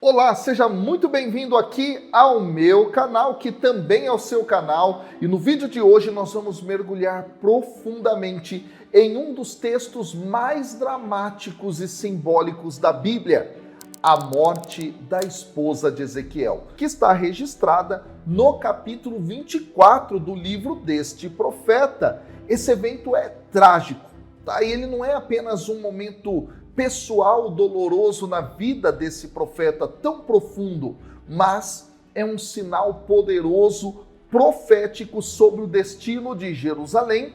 Olá, seja muito bem-vindo aqui ao meu canal, que também é o seu canal. E no vídeo de hoje nós vamos mergulhar profundamente em um dos textos mais dramáticos e simbólicos da Bíblia, a morte da esposa de Ezequiel, que está registrada no capítulo 24 do livro deste profeta. Esse evento é trágico, tá? E ele não é apenas um momento pessoal doloroso na vida desse profeta tão profundo, mas é um sinal poderoso, profético sobre o destino de Jerusalém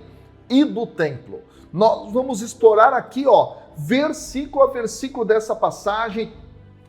e do templo. Nós vamos explorar aqui, versículo a versículo dessa passagem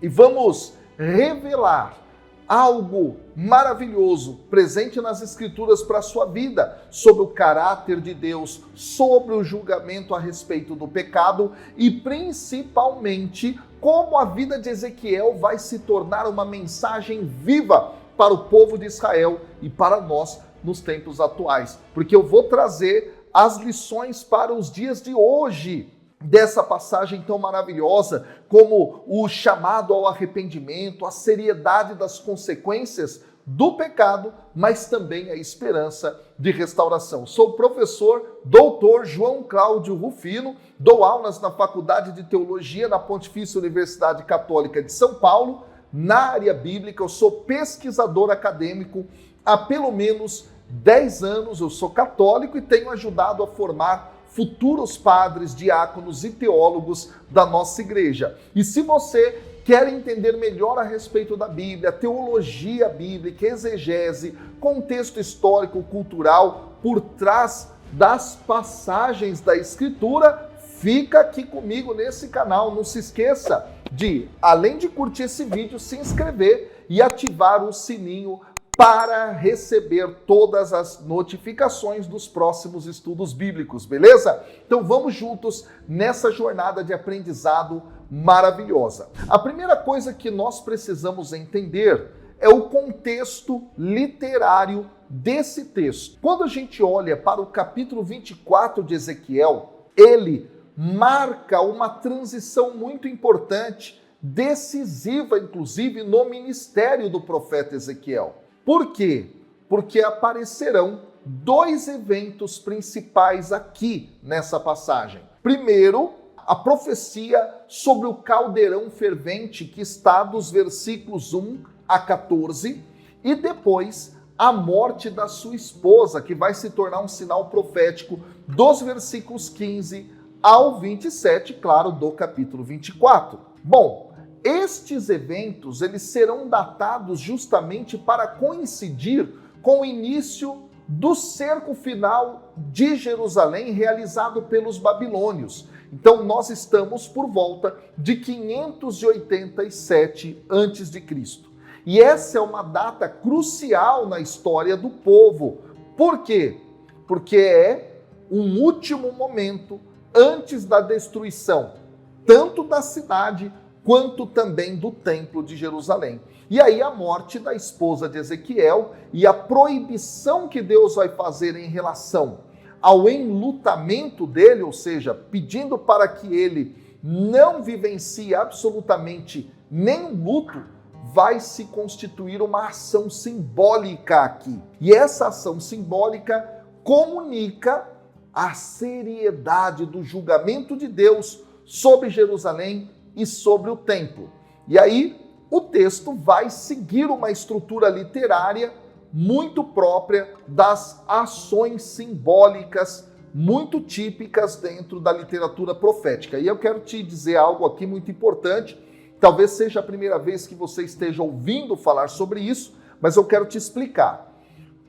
e vamos revelar algo maravilhoso presente nas Escrituras para a sua vida, sobre o caráter de Deus, sobre o julgamento a respeito do pecado e principalmente como a vida de Ezequiel vai se tornar uma mensagem viva para o povo de Israel e para nós nos tempos atuais. Porque eu vou trazer as lições para os dias de hoje dessa passagem tão maravilhosa, como o chamado ao arrependimento, a seriedade das consequências do pecado, mas também a esperança de restauração. Sou o professor doutor João Cláudio Rufino, dou aulas na Faculdade de Teologia da Pontifícia Universidade Católica de São Paulo, na área bíblica. Eu sou pesquisador acadêmico há pelo menos 10 anos, eu sou católico e tenho ajudado a formar futuros padres, diáconos e teólogos da nossa igreja. E se você quer entender melhor a respeito da Bíblia, teologia bíblica, exegese, contexto histórico, cultural, por trás das passagens da Escritura, fica aqui comigo nesse canal. Não se esqueça de, além de curtir esse vídeo, se inscrever e ativar o sininho para receber todas as notificações dos próximos estudos bíblicos, beleza? Então vamos juntos nessa jornada de aprendizado maravilhosa. A primeira coisa que nós precisamos entender é o contexto literário desse texto. Quando a gente olha para o capítulo 24 de Ezequiel, ele marca uma transição muito importante, decisiva inclusive no ministério do profeta Ezequiel. Por quê? Porque aparecerão dois eventos principais aqui nessa passagem. Primeiro, a profecia sobre o caldeirão fervente, que está dos versículos 1 a 14, e depois a morte da sua esposa, que vai se tornar um sinal profético dos versículos 15 ao 27, claro, do capítulo 24. Bom, estes eventos, eles serão datados justamente para coincidir com o início do cerco final de Jerusalém realizado pelos babilônios. Então nós estamos por volta de 587 a.C. E essa é uma data crucial na história do povo. Por quê? Porque é um último momento antes da destruição, tanto da cidade quanto também do templo de Jerusalém. E aí a morte da esposa de Ezequiel e a proibição que Deus vai fazer em relação ao enlutamento dele, ou seja, pedindo para que ele não vivencie absolutamente nenhum luto, vai se constituir uma ação simbólica aqui. E essa ação simbólica comunica a seriedade do julgamento de Deus sobre Jerusalém e sobre o templo. E aí o texto vai seguir uma estrutura literária muito própria das ações simbólicas muito típicas dentro da literatura profética. E eu quero te dizer algo aqui muito importante, talvez seja a primeira vez que você esteja ouvindo falar sobre isso, mas eu quero te explicar.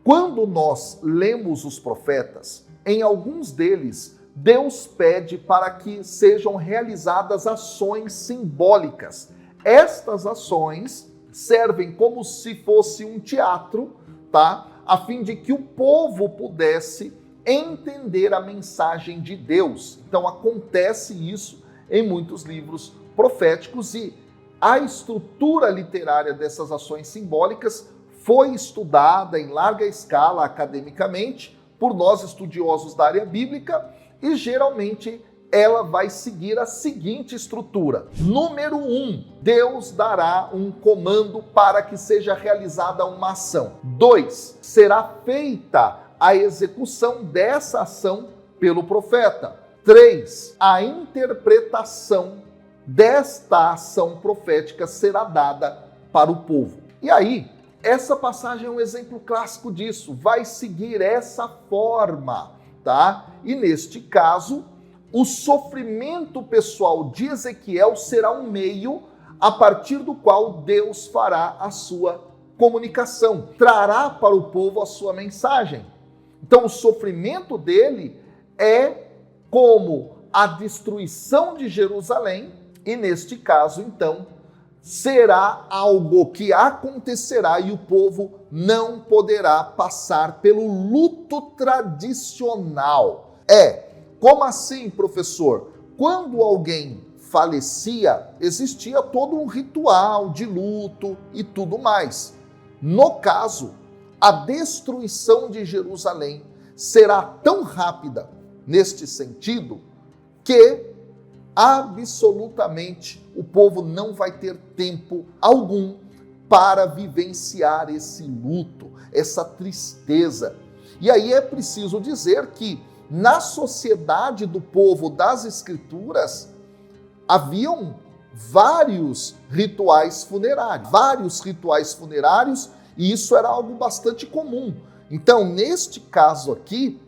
Quando nós lemos os profetas, em alguns deles, Deus pede para que sejam realizadas ações simbólicas. Estas ações servem como se fosse um teatro, tá? A fim de que o povo pudesse entender a mensagem de Deus. Então acontece isso em muitos livros proféticos e a estrutura literária dessas ações simbólicas foi estudada em larga escala academicamente por nós estudiosos da área bíblica e geralmente ela vai seguir a seguinte estrutura. Número 1, Deus dará um comando para que seja realizada uma ação. 2, será feita a execução dessa ação pelo profeta. 3, a interpretação desta ação profética será dada para o povo. E aí, essa passagem é um exemplo clássico disso, vai seguir essa forma, tá? E neste caso, o sofrimento pessoal de Ezequiel será um meio a partir do qual Deus fará a sua comunicação, trará para o povo a sua mensagem. Então, o sofrimento dele é como a destruição de Jerusalém, e neste caso, então, será algo que acontecerá e o povo não poderá passar pelo luto tradicional. Como assim, professor? Quando alguém falecia, existia todo um ritual de luto e tudo mais. No caso, a destruição de Jerusalém será tão rápida neste sentido que absolutamente o povo não vai ter tempo algum para vivenciar esse luto, essa tristeza. E aí é preciso dizer que na sociedade do povo das Escrituras haviam vários rituais funerários, e isso era algo bastante comum. Então, neste caso aqui,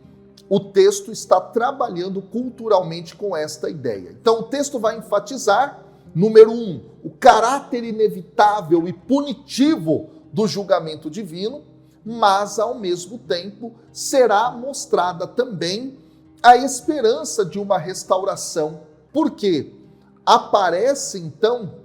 o texto está trabalhando culturalmente com esta ideia. Então, o texto vai enfatizar, número 1, o caráter inevitável e punitivo do julgamento divino, mas, ao mesmo tempo, será mostrada também a esperança de uma restauração. Por quê? Aparece, então,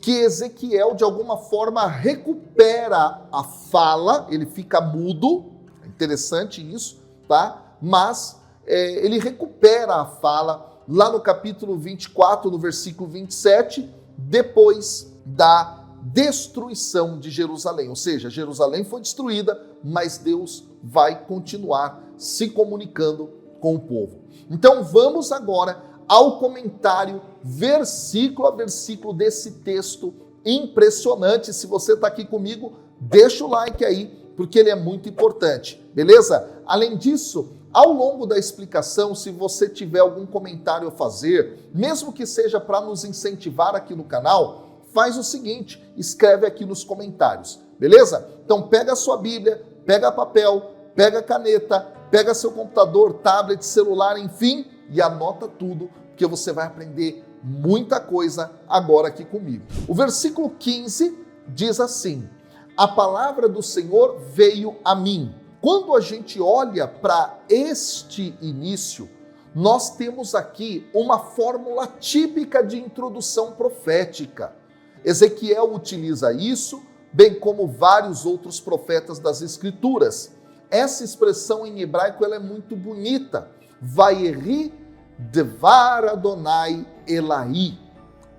que Ezequiel, de alguma forma, recupera a fala, ele fica mudo, é interessante isso, tá? Mas ele recupera a fala lá no capítulo 24, no versículo 27, depois da destruição de Jerusalém. Ou seja, Jerusalém foi destruída, mas Deus vai continuar se comunicando com o povo. Então vamos agora ao comentário versículo a versículo desse texto impressionante. Se você está aqui comigo, deixa o like aí, porque ele é muito importante, beleza? Além disso, ao longo da explicação, se você tiver algum comentário a fazer, mesmo que seja para nos incentivar aqui no canal, faz o seguinte, escreve aqui nos comentários, beleza? Então pega a sua Bíblia, pega papel, pega caneta, pega seu computador, tablet, celular, enfim, e anota tudo, porque você vai aprender muita coisa agora aqui comigo. O versículo 15 diz assim: a palavra do Senhor veio a mim. Quando a gente olha para este início, nós temos aqui uma fórmula típica de introdução profética. Ezequiel utiliza isso, bem como vários outros profetas das Escrituras. Essa expressão em hebraico ela é muito bonita. Vayeri devar Adonai Elai.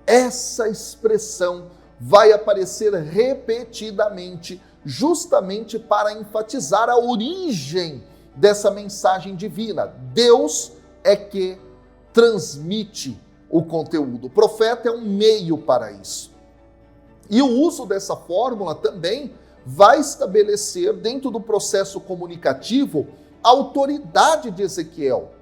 Essa expressão vai aparecer repetidamente, justamente para enfatizar a origem dessa mensagem divina. Deus é que transmite o conteúdo. O profeta é um meio para isso. E o uso dessa fórmula também vai estabelecer, dentro do processo comunicativo, a autoridade de Ezequiel,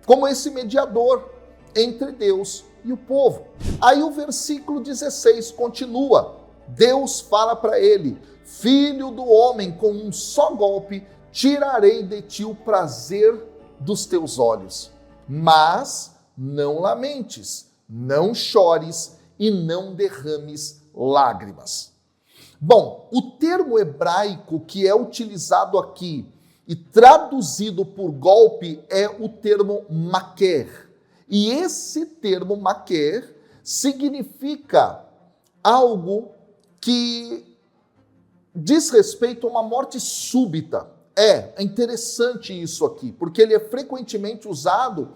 como esse mediador entre Deus e o povo. Aí o versículo 16 continua. Deus fala para ele: filho do homem, com um só golpe tirarei de ti o prazer dos teus olhos. Mas não lamentes, não chores e não derrames lágrimas. Bom, o termo hebraico que é utilizado aqui e traduzido por golpe é o termo maquer. E esse termo maquer significa algo que diz respeito a uma morte súbita. É interessante isso aqui, porque ele é frequentemente usado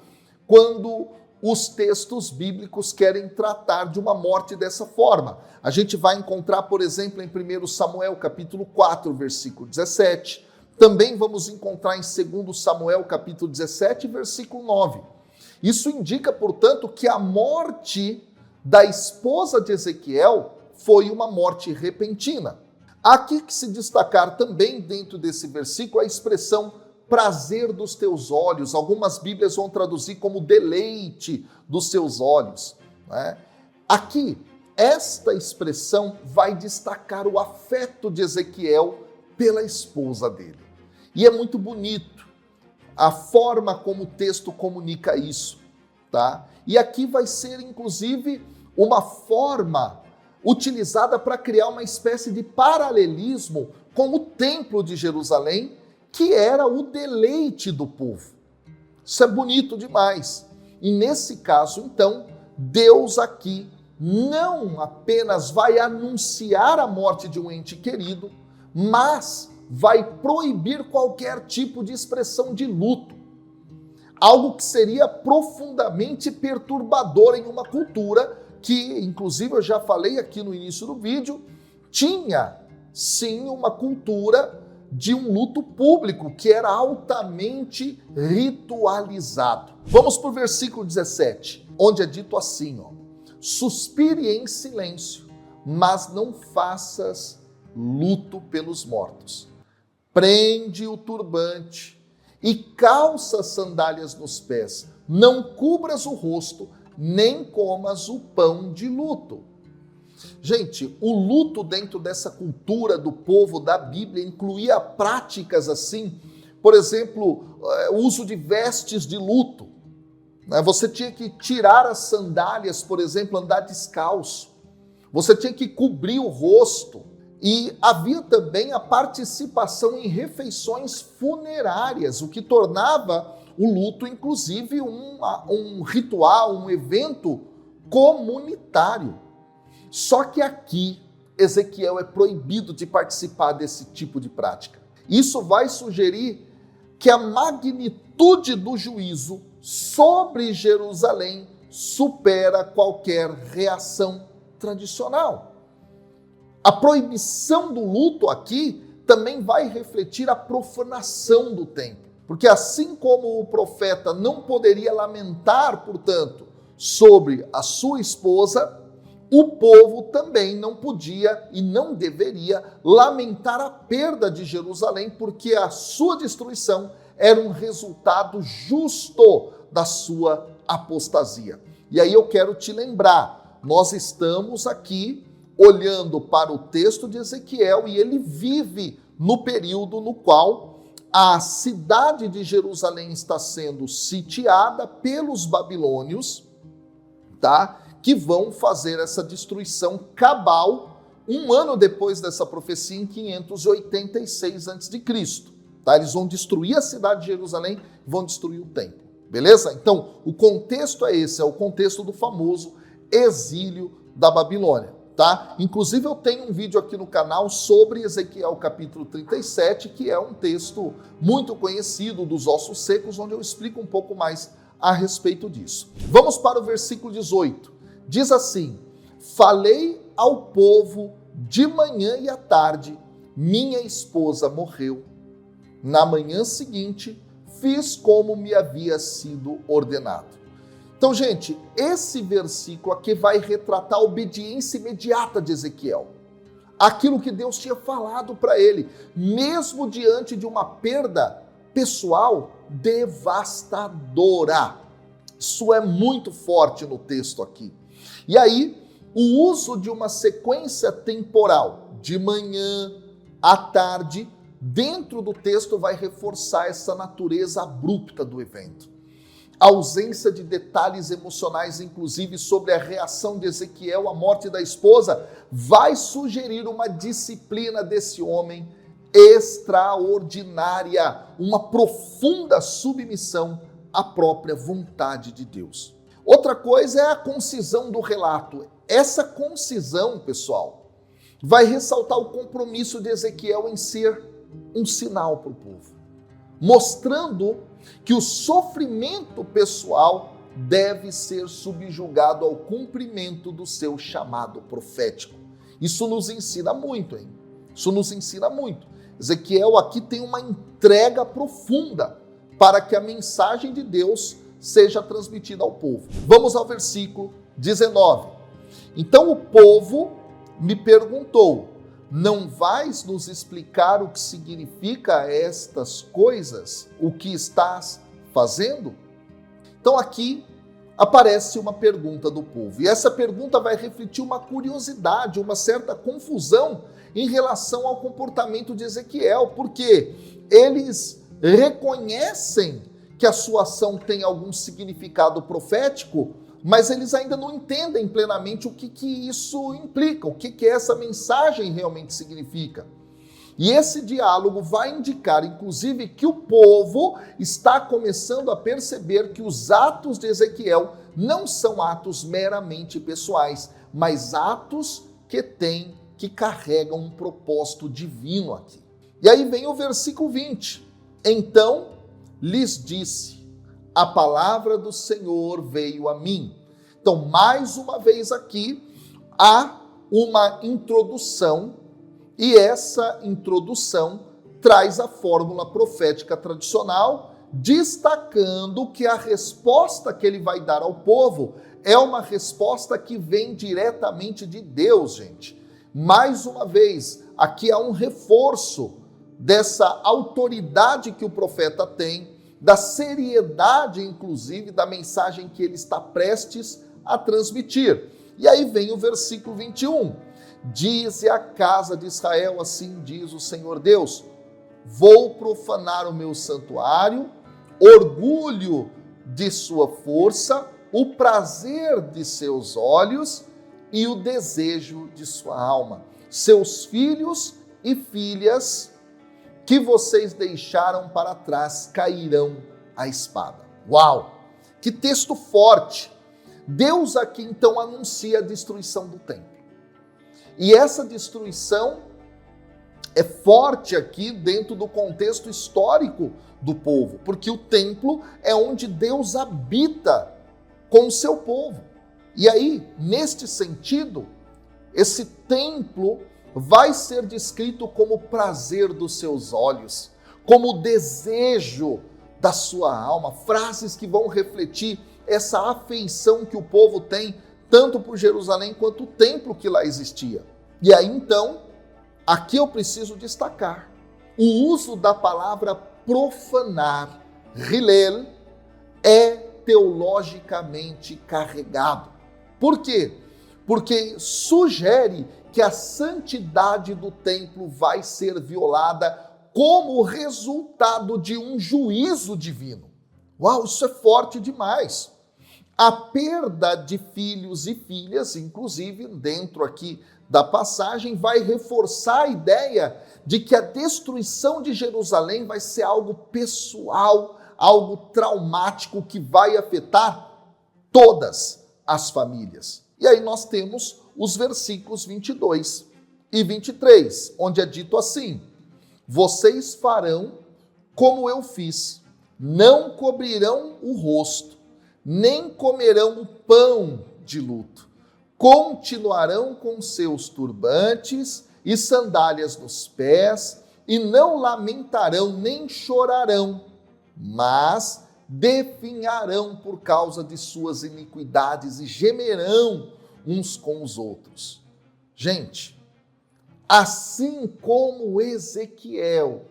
quando os textos bíblicos querem tratar de uma morte dessa forma. A gente vai encontrar, por exemplo, em 1 Samuel, capítulo 4, versículo 17. Também vamos encontrar em 2 Samuel, capítulo 17, versículo 9. Isso indica, portanto, que a morte da esposa de Ezequiel foi uma morte repentina. Há aqui que se destacar também dentro desse versículo a expressão prazer dos teus olhos. Algumas Bíblias vão traduzir como deleite dos seus olhos, né? Aqui, esta expressão vai destacar o afeto de Ezequiel pela esposa dele. E é muito bonito a forma como o texto comunica isso, tá? E aqui vai ser, inclusive, uma forma utilizada para criar uma espécie de paralelismo com o Templo de Jerusalém, que era o deleite do povo. Isso é bonito demais. E nesse caso, então, Deus aqui não apenas vai anunciar a morte de um ente querido, mas vai proibir qualquer tipo de expressão de luto. Algo que seria profundamente perturbador em uma cultura que, inclusive, eu já falei aqui no início do vídeo, tinha sim uma cultura de um luto público que era altamente ritualizado. Vamos para o versículo 17, onde é dito assim, ó: suspire em silêncio, mas não faças luto pelos mortos. Prende o turbante e calça as sandálias nos pés. Não cubras o rosto, nem comas o pão de luto. Gente, o luto dentro dessa cultura do povo da Bíblia incluía práticas assim, por exemplo, o uso de vestes de luto. Você tinha que tirar as sandálias, por exemplo, andar descalço. Você tinha que cobrir o rosto. E havia também a participação em refeições funerárias, o que tornava o luto, inclusive, um ritual, um evento comunitário. Só que aqui, Ezequiel é proibido de participar desse tipo de prática. Isso vai sugerir que a magnitude do juízo sobre Jerusalém supera qualquer reação tradicional. A proibição do luto aqui também vai refletir a profanação do templo. Porque assim como o profeta não poderia lamentar, portanto, sobre a sua esposa, o povo também não podia e não deveria lamentar a perda de Jerusalém, porque a sua destruição era um resultado justo da sua apostasia. E aí eu quero te lembrar, nós estamos aqui olhando para o texto de Ezequiel e ele vive no período no qual a cidade de Jerusalém está sendo sitiada pelos babilônios, tá? Que vão fazer essa destruição cabal um ano depois dessa profecia, em 586 a.C. Tá? Eles vão destruir a cidade de Jerusalém e vão destruir o templo. Beleza? Então, o contexto é esse, é o contexto do famoso exílio da Babilônia. Tá? Inclusive eu tenho um vídeo aqui no canal sobre Ezequiel capítulo 37, que é um texto muito conhecido dos ossos secos, onde eu explico um pouco mais a respeito disso. Vamos para o versículo 18. Diz assim: falei ao povo de manhã e à tarde, minha esposa morreu. Na manhã seguinte, fiz como me havia sido ordenado. Então, gente, esse versículo aqui vai retratar a obediência imediata de Ezequiel. Aquilo que Deus tinha falado para ele, mesmo diante de uma perda pessoal devastadora. Isso é muito forte no texto aqui. E aí, o uso de uma sequência temporal, de manhã à tarde, dentro do texto vai reforçar essa natureza abrupta do evento. A ausência de detalhes emocionais, inclusive sobre a reação de Ezequiel à morte da esposa, vai sugerir uma disciplina desse homem extraordinária, uma profunda submissão à própria vontade de Deus. Outra coisa é a concisão do relato. Essa concisão, pessoal, vai ressaltar o compromisso de Ezequiel em ser um sinal para o povo, mostrando que o sofrimento pessoal deve ser subjugado ao cumprimento do seu chamado profético. Isso nos ensina muito, hein? Isso nos ensina muito. Ezequiel aqui tem uma entrega profunda para que a mensagem de Deus seja transmitida ao povo. Vamos ao versículo 19. Então o povo me perguntou: não vais nos explicar o que significa estas coisas, o que estás fazendo? Então aqui aparece uma pergunta do povo, e essa pergunta vai refletir uma curiosidade, uma certa confusão em relação ao comportamento de Ezequiel, porque eles reconhecem que a sua ação tem algum significado profético, mas eles ainda não entendem plenamente o que isso implica, o que essa mensagem realmente significa. E esse diálogo vai indicar, inclusive, que o povo está começando a perceber que os atos de Ezequiel não são atos meramente pessoais, mas atos que carregam um propósito divino aqui. E aí vem o versículo 20. Então lhes disse: a palavra do Senhor veio a mim. Então, mais uma vez aqui, há uma introdução, e essa introdução traz a fórmula profética tradicional, destacando que a resposta que ele vai dar ao povo é uma resposta que vem diretamente de Deus, gente. Mais uma vez, aqui há um reforço dessa autoridade que o profeta tem, da seriedade, inclusive, da mensagem que ele está prestes a transmitir. E aí vem o versículo 21. Dize à casa de Israel, assim diz o Senhor Deus: vou profanar o meu santuário, orgulho de sua força, o prazer de seus olhos e o desejo de sua alma. Seus filhos e filhas que vocês deixaram para trás cairão à espada. Uau! Que texto forte! Deus aqui então anuncia a destruição do templo. E essa destruição é forte aqui dentro do contexto histórico do povo, porque o templo é onde Deus habita com o seu povo. E aí, neste sentido, esse templo vai ser descrito como prazer dos seus olhos, como desejo da sua alma, frases que vão refletir essa afeição que o povo tem, tanto por Jerusalém quanto o templo que lá existia. E aí então, aqui eu preciso destacar o uso da palavra profanar, Hillel, é teologicamente carregado. Por quê? Porque sugere que a santidade do templo vai ser violada como resultado de um juízo divino. Uau, isso é forte demais. A perda de filhos e filhas, inclusive dentro aqui da passagem, vai reforçar a ideia de que a destruição de Jerusalém vai ser algo pessoal, algo traumático que vai afetar todas as famílias. E aí nós temos os versículos 22 e 23, onde é dito assim: vocês farão como eu fiz, não cobrirão o rosto, nem comerão o pão de luto, continuarão com seus turbantes e sandálias nos pés, e não lamentarão nem chorarão, mas definharão por causa de suas iniquidades e gemerão uns com os outros. Gente, assim como Ezequiel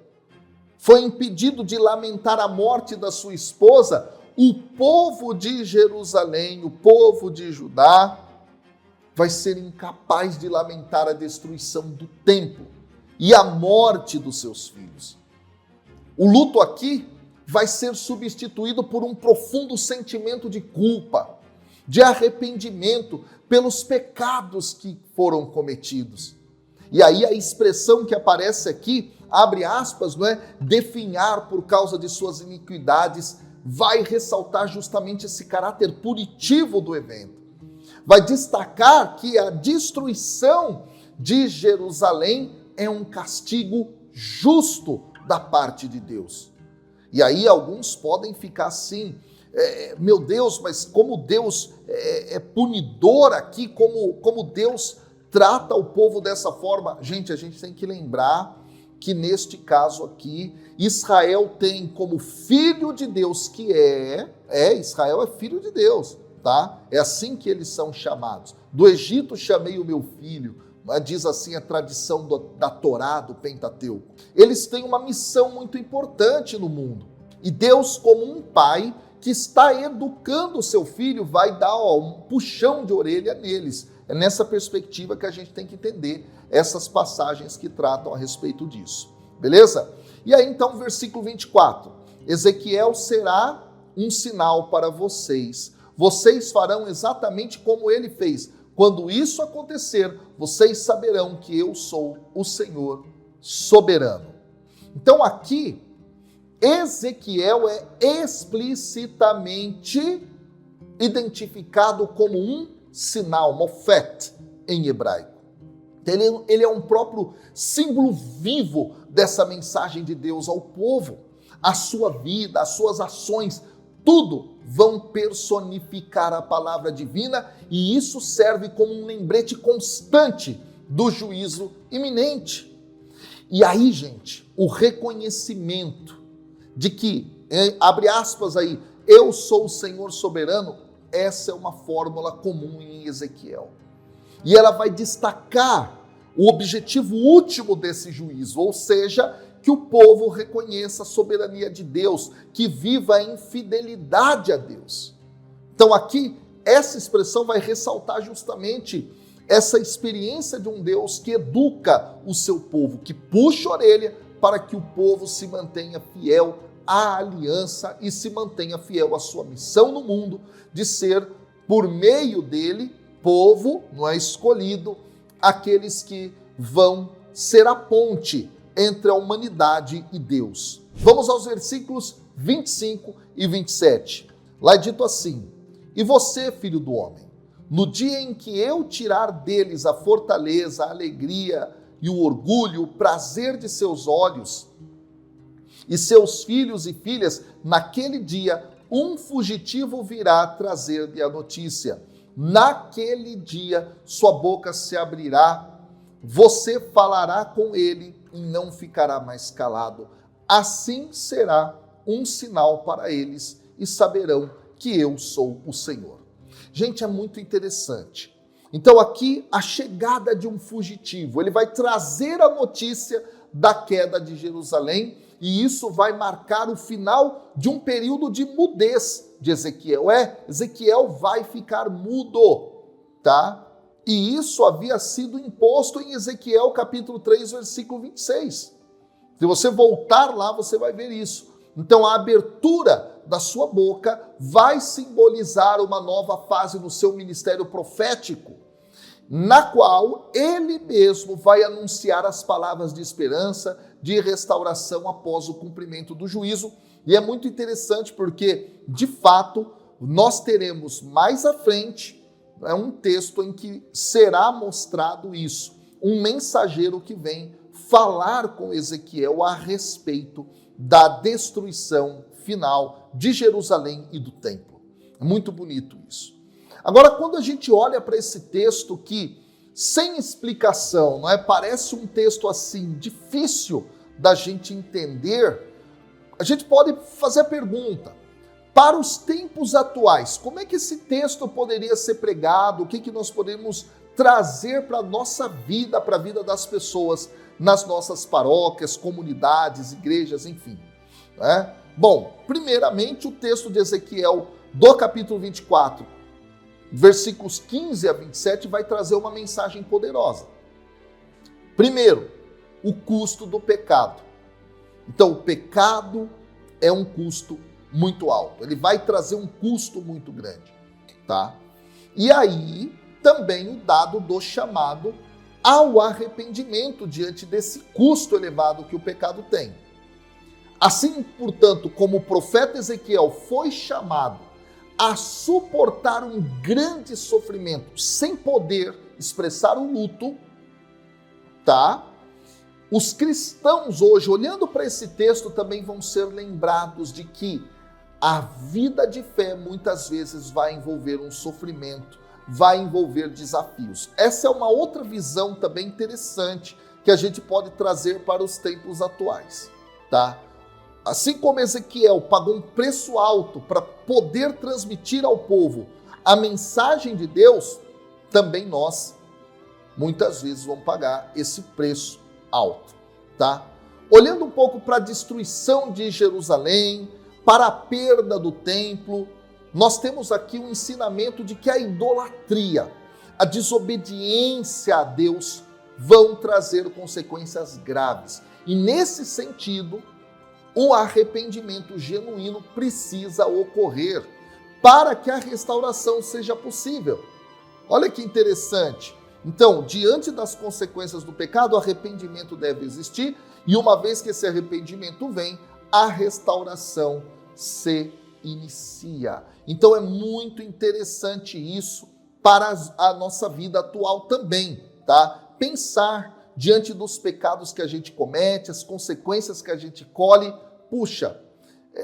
foi impedido de lamentar a morte da sua esposa, o povo de Jerusalém, o povo de Judá, vai ser incapaz de lamentar a destruição do templo e a morte dos seus filhos. O luto aqui vai ser substituído por um profundo sentimento de culpa, de arrependimento pelos pecados que foram cometidos. E aí a expressão que aparece aqui, abre aspas, não é? Definhar por causa de suas iniquidades, vai ressaltar justamente esse caráter punitivo do evento. Vai destacar que a destruição de Jerusalém é um castigo justo da parte de Deus. E aí alguns podem ficar assim, meu Deus, mas como Deus é punidor aqui, como Deus trata o povo dessa forma. Gente, a gente tem que lembrar que neste caso aqui, Israel tem como filho de Deus que Israel é filho de Deus, tá? É assim que eles são chamados. Do Egito chamei o meu filho, diz assim a tradição da Torá, do Pentateuco. Eles têm uma missão muito importante no mundo. E Deus, como um pai que está educando o seu filho, vai dar um puxão de orelha neles. É nessa perspectiva que a gente tem que entender essas passagens que tratam a respeito disso. Beleza? E aí então, versículo 24. Ezequiel será um sinal para vocês. Vocês farão exatamente como ele fez. Quando isso acontecer, vocês saberão que eu sou o Senhor soberano. Então aqui, Ezequiel é explicitamente identificado como um sinal, mofet, em hebraico. Ele é um próprio símbolo vivo dessa mensagem de Deus ao povo. A sua vida, as suas ações, tudo vão personificar a palavra divina, e isso serve como um lembrete constante do juízo iminente. E aí, gente, o reconhecimento de que, abre aspas aí, eu sou o Senhor soberano, essa é uma fórmula comum em Ezequiel. E ela vai destacar o objetivo último desse juízo, ou seja, que o povo reconheça a soberania de Deus, que viva em fidelidade a Deus. Então aqui, essa expressão vai ressaltar justamente essa experiência de um Deus que educa o seu povo, que puxa a orelha para que o povo se mantenha fiel à aliança e se mantenha fiel à sua missão no mundo de ser, por meio dele, povo, não é escolhido, aqueles que vão ser a ponte entre a humanidade e Deus. Vamos aos versículos 25 e 27. Lá é dito assim: e você, filho do homem, no dia em que eu tirar deles a fortaleza, a alegria e o orgulho, o prazer de seus olhos, e seus filhos e filhas, naquele dia, um fugitivo virá trazer-lhe a notícia. Naquele dia, sua boca se abrirá, você falará com ele e não ficará mais calado. Assim será um sinal para eles e saberão que eu sou o Senhor. Gente, é muito interessante. Então aqui, a chegada de um fugitivo, ele vai trazer a notícia da queda de Jerusalém, e isso vai marcar o final de um período de mudez de Ezequiel. Ezequiel vai ficar mudo, tá? E isso havia sido imposto em Ezequiel capítulo 3, versículo 26. Se você voltar lá, você vai ver isso. Então a abertura da sua boca vai simbolizar uma nova fase no seu ministério profético, na qual ele mesmo vai anunciar as palavras de esperança, de restauração após o cumprimento do juízo. E é muito interessante porque, de fato, nós teremos mais à frente um texto em que será mostrado isso. Um mensageiro que vem falar com Ezequiel a respeito da destruição final de Jerusalém e do templo. É muito bonito isso. Agora, quando a gente olha para esse texto que, sem explicação, não é? Parece um texto assim, difícil da gente entender, a gente pode fazer a pergunta: para os tempos atuais, como é que esse texto poderia ser pregado? O que nós podemos trazer para a nossa vida, para a vida das pessoas, nas nossas paróquias, comunidades, igrejas, enfim. Né? Bom, primeiramente o texto de Ezequiel, do capítulo 24, versículos 15 a 27, vai trazer uma mensagem poderosa. Primeiro, o custo do pecado. Então, o pecado é um custo muito alto. Ele vai trazer um custo muito grande, tá? E aí, também o dado do chamado ao arrependimento diante desse custo elevado que o pecado tem. Assim, portanto, como o profeta Ezequiel foi chamado a suportar um grande sofrimento sem poder expressar o luto, tá? Os cristãos hoje, olhando para esse texto, também vão ser lembrados de que a vida de fé muitas vezes vai envolver um sofrimento, vai envolver desafios. Essa é uma outra visão também interessante que a gente pode trazer para os tempos atuais, tá? Assim como Ezequiel pagou um preço alto para poder transmitir ao povo a mensagem de Deus, também nós, muitas vezes, vamos pagar esse preço alto, tá? Olhando um pouco para a destruição de Jerusalém, para a perda do templo, nós temos aqui um ensinamento de que a idolatria, a desobediência a Deus vão trazer consequências graves. E nesse sentido, o arrependimento genuíno precisa ocorrer para que a restauração seja possível. Olha que interessante. Então, diante das consequências do pecado, o arrependimento deve existir, e uma vez que esse arrependimento vem, a restauração se inicia. Então é muito interessante isso para a nossa vida atual também, tá? Pensar diante dos pecados que a gente comete, as consequências que a gente colhe, puxa,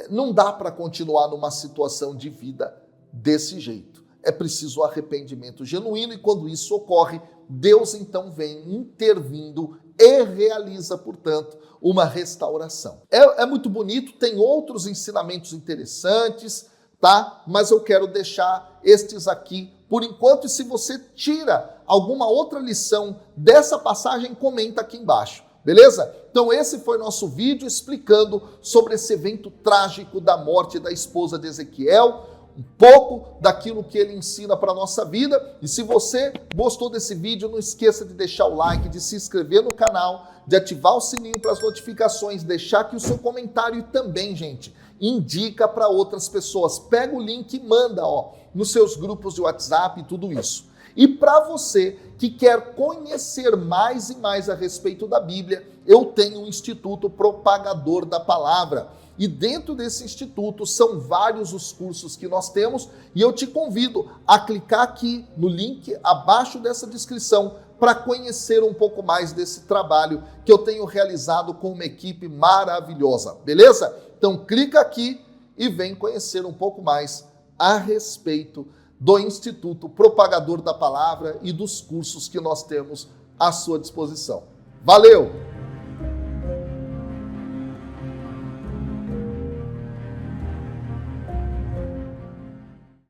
não dá para continuar numa situação de vida desse jeito. É preciso arrependimento genuíno, e quando isso ocorre, Deus então vem intervindo e realiza, portanto, uma restauração. É muito bonito, tem outros ensinamentos interessantes, tá? Mas eu quero deixar estes aqui por enquanto, e se você tira alguma outra lição dessa passagem, comenta aqui embaixo, beleza? Então esse foi nosso vídeo explicando sobre esse evento trágico da morte da esposa de Ezequiel, um pouco daquilo que ele ensina para a nossa vida. E se você gostou desse vídeo, não esqueça de deixar o like, de se inscrever no canal, de ativar o sininho para as notificações, deixar aqui o seu comentário e também, gente, indica para outras pessoas. Pega o link e manda, nos seus grupos de WhatsApp e tudo isso. E para você que quer conhecer mais e mais a respeito da Bíblia, eu tenho o Instituto Propagador da Palavra. E dentro desse instituto são vários os cursos que nós temos, e eu te convido a clicar aqui no link abaixo dessa descrição para conhecer um pouco mais desse trabalho que eu tenho realizado com uma equipe maravilhosa, beleza? Então clica aqui e vem conhecer um pouco mais a respeito do Instituto Propagador da Palavra e dos cursos que nós temos à sua disposição. Valeu!